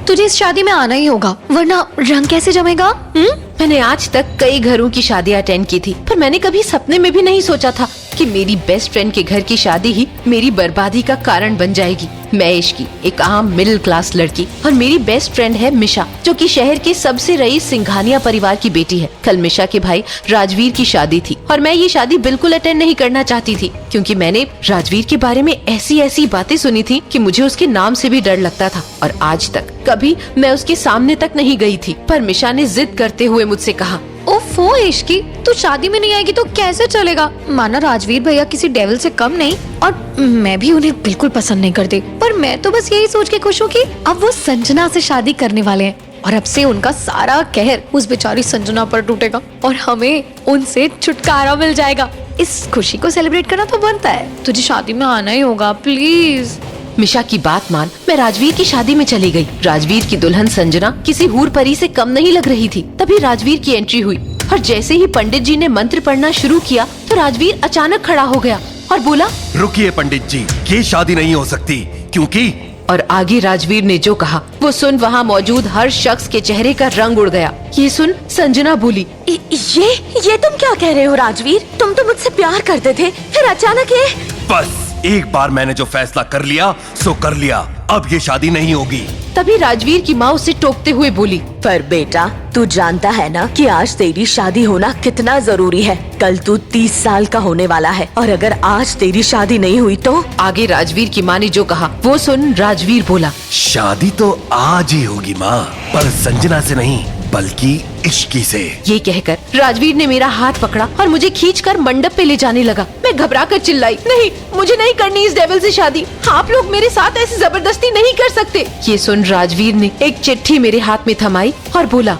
तुझे इस शादी में आना ही होगा, वरना रंग कैसे जमेगा? मैंने आज तक कई घरों की शादियां अटेंड की थी, पर मैंने कभी सपने में भी नहीं सोचा था कि मेरी बेस्ट फ्रेंड के घर की शादी ही मेरी बर्बादी का कारण बन जाएगी। मैं इश्की एक आम मिडिल क्लास लड़की, और मेरी बेस्ट फ्रेंड है मिशा, जो कि शहर के सबसे रईस सिंघानिया परिवार की बेटी है। कल मिशा के भाई राजवीर की शादी थी, और मैं ये शादी बिल्कुल अटेंड नहीं करना चाहती थी, क्योंकि मैंने राजवीर के बारे में ऐसी बातें सुनी थी कि मुझे उसके नाम से भी डर लगता था, और आज तक कभी मैं उसके सामने तक नहीं गई थी। पर मिशा ने जिद करते हुए मुझसे कहा, ओफो इश्की, तू शादी में नहीं आएगी तो कैसे चलेगा? माना राजवीर भैया किसी डेविल से कम नहीं, और मैं भी उन्हें बिल्कुल पसंद नहीं करती, पर मैं तो बस यही सोच के खुश हूँ कि अब वो संजना से शादी करने वाले हैं, और अब से उनका सारा कहर उस बेचारी संजना पर टूटेगा, और हमें उनसे छुटकारा मिल जाएगा। इस खुशी को सेलिब्रेट करना तो बनता है। तुझे शादी में आना ही होगा, प्लीज। मिशा की बात मान मैं राजवीर की शादी में चली गई। राजवीर की दुल्हन संजना किसी हूर परी से कम नहीं लग रही थी। तभी राजवीर की एंट्री हुई, और जैसे ही पंडित जी ने मंत्र पढ़ना शुरू किया तो राजवीर अचानक खड़ा हो गया और बोला, रुकिए पंडित जी, ये शादी नहीं हो सकती, क्योंकि। और आगे राजवीर ने जो कहा वो सुन वहाँ मौजूद हर शख्स के चेहरे का रंग उड़ गया। ये सुन संजना बोली, ये तुम क्या कह रहे हो राजवीर? तुम तो मुझसे प्यार करते थे, फिर अचानक ये। बस एक बार मैंने जो फैसला कर लिया सो कर लिया, अब ये शादी नहीं होगी। तभी राजवीर की माँ उसे टोकते हुए बोली, पर बेटा, तू जानता है ना कि आज तेरी शादी होना कितना जरूरी है। कल तू 30 साल का होने वाला है, और अगर आज तेरी शादी नहीं हुई तो। आगे राजवीर की माँ ने जो कहा वो सुन राजवीर बोला, शादी तो आज ही होगी माँ, पर संजना से नहीं बल्कि इश्की से। ये कहकर राजवीर ने मेरा हाथ पकड़ा और मुझे खींचकर मंडप पे ले जाने लगा। मैं घबरा कर चिल्लाई, नहीं, मुझे नहीं करनी इस डेविल से शादी। आप लोग मेरे साथ ऐसी जबरदस्ती नहीं कर सकते। ये सुन राजवीर ने एक चिट्ठी मेरे हाथ में थमाई और बोला,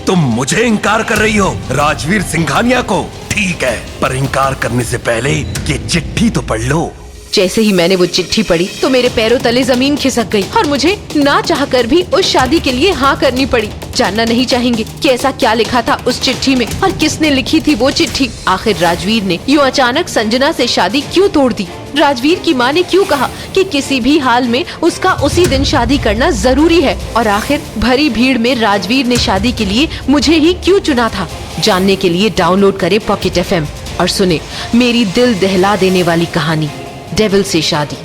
तुम मुझे इनकार कर रही हो राजवीर सिंघानिया को? ठीक है, पर इनकार करने से पहले ये चिट्ठी तो पढ़ लो। जैसे ही मैंने वो चिट्ठी पढ़ी तो मेरे पैरों तले जमीन खिसक गई, और मुझे ना चाहकर भी उस शादी के लिए हाँ करनी पड़ी। जानना नहीं चाहेंगे कि ऐसा क्या लिखा था उस चिट्ठी में, और किसने लिखी थी वो चिट्ठी? आखिर राजवीर ने यूं अचानक संजना से शादी क्यों तोड़ दी? राजवीर की माँ ने क्यों कहा कि किसी भी हाल में उसका उसी दिन शादी करना जरूरी है? और आखिर भरी भीड़ में राजवीर ने शादी के लिए मुझे ही क्यों चुना था? जानने के लिए डाउनलोड करें पॉकेट FM और सुने मेरी दिल दहला देने वाली कहानी, डेविल से शादी।